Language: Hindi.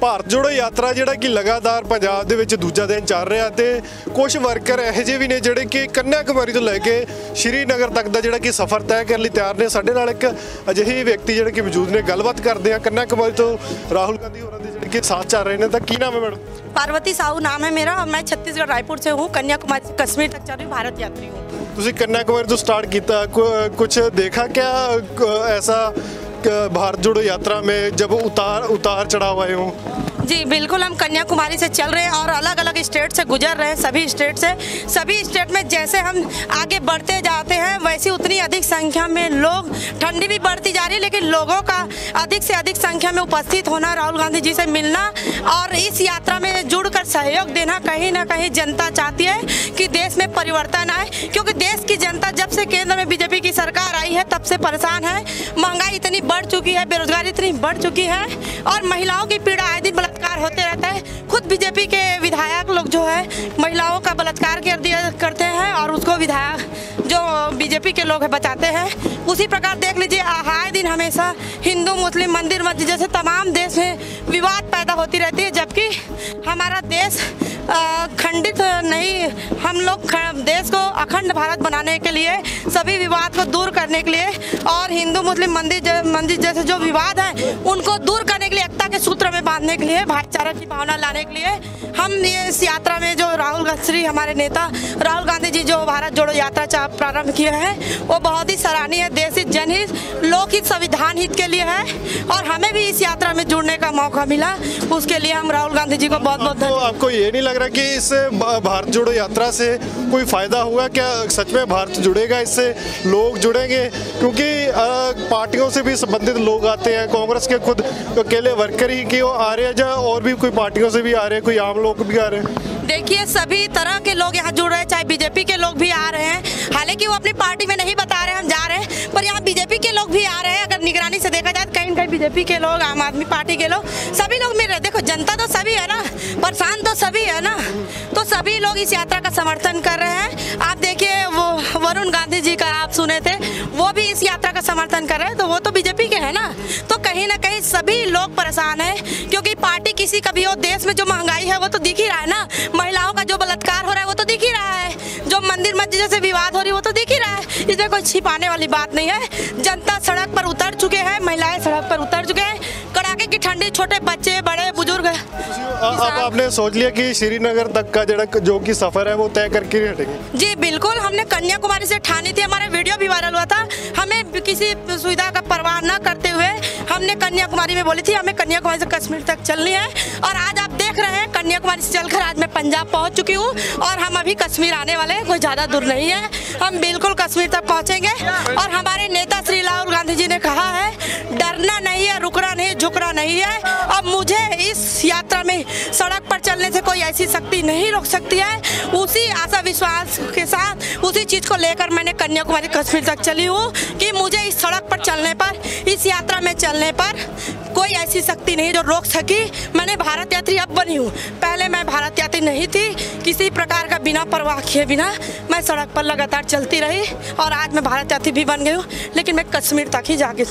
ਭਾਰਤ ਜੋੜੋ ਯਾਤਰਾ ਜਿਹੜਾ ਕਿ ਲਗਾਤਾਰ ਪੰਜਾਬ ਦੇ ਵਿੱਚ ਦੂਜਾ ਦਿਨ ਚੱਲ ਰਿਹਾ ਤੇ ਕੁਝ ਵਰਕਰ ਇਹੋ ਜਿਹੇ ਵੀ ਨੇ ਜਿਹੜੇ ਕਿ ਕੰਨਿਆ ਕੁਮਾਰੀ ਤੋਂ ਲੈ ਕੇ ਸ਼੍ਰੀਨਗਰ ਤੱਕ ਦਾ ਜਿਹੜਾ ਕਿ ਸਫ਼ਰ ਤੈਅ ਕਰਨ ਲਈ ਤਿਆਰ ਨੇ। ਸਾਡੇ ਨਾਲ ਇੱਕ ਅਜਿਹੇ ਵਿਅਕਤੀ ਜਿਹੜੇ ਕਿ ਮੌਜੂਦ ਨੇ, ਗੱਲਬਾਤ ਕਰਦੇ ਆ। ਕੰਨਿਆ ਕੁਮਾਰੀ ਤੋਂ ਰਾਹੁਲ गांधी ਹੋਰਾਂ ਦੇ ਜਿਹੜੇ ਕਿ ਸਾਥ ਚੱਲ ਰਹੇ ਨੇ, ਤਾਂ ਕੀ ਨਾਮ ਹੈ मैडम? पार्वती साहू नाम है मेरा और मैं छत्तीसगढ़ रायपुर से हूँ। कन्याकुमारी से कश्मीर तक चल रही भारत यात्री हूँ। ਤੁਸੀਂ ਕੰਨਿਆ ਕੁਮਾਰੀ ਤੋਂ स्टार्ट किया, कुछ देखा क्या ऐसा भारत जोड़ो यात्रा में जब उतार चढ़ाव आए हों? जी बिल्कुल, हम कन्याकुमारी से चल रहे हैं और अलग अलग स्टेट से गुजर रहे हैं। सभी स्टेट में जैसे हम आगे बढ़ते जाते हैं वैसी उतनी अधिक संख्या में लोग, ठंडी भी बढ़ती जा रही है लेकिन लोगों का अधिक से अधिक संख्या में उपस्थित होना, राहुल गांधी जी से मिलना और इस यात्रा में जुड़कर सहयोग देना, कहीं ना कहीं जनता चाहती है कि देश में परिवर्तन आए। क्योंकि देश की जनता जब से केंद्र में बीजेपी की सरकार आई है तब से परेशान है। महंगाई इतनी बढ़ चुकी है, बेरोजगारी इतनी बढ़ चुकी है और महिलाओं की पीड़ा आए दिन बलात्कार होते रहता है। खुद बीजेपी के विधायक लोग जो है महिलाओं का बलात्कार करते हैं और उसको विधायक जो बीजेपी के लोग है बचाते हैं। उसी प्रकार देख लीजिए, आए दिन हमेशा हिंदू मुस्लिम मंदिर मस्जिद जैसे तमाम देश में विवाद पैदा होती रहती है, जबकि हमारा देश खंडित नहीं, हम लोग देश को अखंड भारत बनाने के लिए, सभी विवाद को दूर करने के लिए और हिंदू मुस्लिम मंदिर जैसे जो विवाद है उनको दूर करने के लिए, एकता के सूत्र में बांधने के लिए, भाईचारा की भावना लाने के लिए हम ये इस यात्रा में जो हमारे नेता राहुल गांधी जी जो भारत जोड़ो यात्रा प्रारंभ किए हैं वो बहुत ही सराहनीय है। देश हित, जनहित, लोकहित, संविधान हित के लिए है और हमें भी इस यात्रा में जुड़ने का मौका मिला, उसके लिए हम राहुल गांधी जी को बहुत बहुत धन्यवाद। आपको ये नहीं लग रहा कि इस भारत जोड़ो यात्रा से कोई फायदा होगा? क्या सच में भारत जुड़ेगा, इससे लोग जुड़ेंगे? क्योंकि पार्टियों से भी संबंधित लोग आते हैं, कांग्रेस के खुद अकेले वर्कर ही क्यों आ रहे हैं या और भी कोई पार्टियों से भी आ रहे हैं, कोई आम लोग भी आ रहे हैं? देखिए, सभी तरह के लोग यहाँ जुड़ रहे हैं, चाहे बीजेपी के लोग भी आ रहे हैं, हालांकि वो अपनी पार्टी में नहीं बता रहे हैं हम जा रहे हैं, पर यहाँ बीजेपी के लोग भी आ रहे हैं। अगर निगरानी से देखा जाए तो कहीं कहीं बीजेपी के लोग, आम आदमी पार्टी के लोग, सभी लोग मिल रहे हैं। देखो, जनता तो सभी है ना, परेशान तो सभी है ना, तो सभी लोग इस यात्रा का समर्थन कर रहे हैं। आप देखिए, वो वरुण गांधी जी का आप सुने थे, वो भी इस यात्रा का समर्थन कर रहे हैं, तो वो तो बीजेपी के है ना। तो कहीं ना कहीं सभी लोग परेशान है, क्योंकि पार्टी किसी का भी हो, देश में जो महंगाई है वो तो दिख ही रहा है ना, महिलाओं का जो बलात्कार हो रहा है वो तो दिख ही रहा है, जो मंदिर मस्जिद जैसे विवाद हो रही है वो तो दिख ही रहा है। इसमें कोई छिपाने वाली बात नहीं है। जनता सड़क पर उतर चुके हैं, महिलाएं सड़क पर उतर चुके हैं, कड़ाके की ठंडी, छोटे बच्चे, बड़े बुजुर्ग। अब आपने सोच लिया कि श्रीनगर तक का जो कि सफर है वो तय करके ही हटेंगे? जी बिल्कुल, हमने कन्याकुमारी से ठानी थी, हमारा वीडियो भी वायरल हुआ था। हमें किसी सुविधा का परवाह न करते हुए हमने कन्याकुमारी में बोली थी हमें कन्याकुमारी से कश्मीर तक चलनी है, और आज आप देख रहे हैं कन्याकुमारी से चलकर आज मैं पंजाब पहुंच चुकी हूं और हम अभी कश्मीर आने वाले हैं। कोई ज़्यादा दूर नहीं है, हम बिल्कुल कश्मीर तक पहुंचेंगे। और हमारे नेता श्री राहुल गांधी जी ने कहा है, डरना नहीं है, रुकना नहीं, झुकना नहीं है। अब मुझे इस यात्रा में सड़क पर चलने से कोई ऐसी शक्ति नहीं रोक सकती है। उसी आशा विश्वास के साथ, उसी चीज़ को लेकर मैंने कन्याकुमारी कश्मीर तक चली हूँ कि मुझे इस सड़क पर चलने पर, इस यात्रा में चलने पर कोई ऐसी शक्ति नहीं जो रोक सकी। मैंने भारत यात्री अब बनी हूँ, पहले मैं भारत यात्री नहीं थी। किसी प्रकार का बिना परवाह किए बिना मैं सड़क पर लगातार चलती रही और आज मैं भारत यात्री भी बन गई हूँ, लेकिन मैं कश्मीर तक ही जाके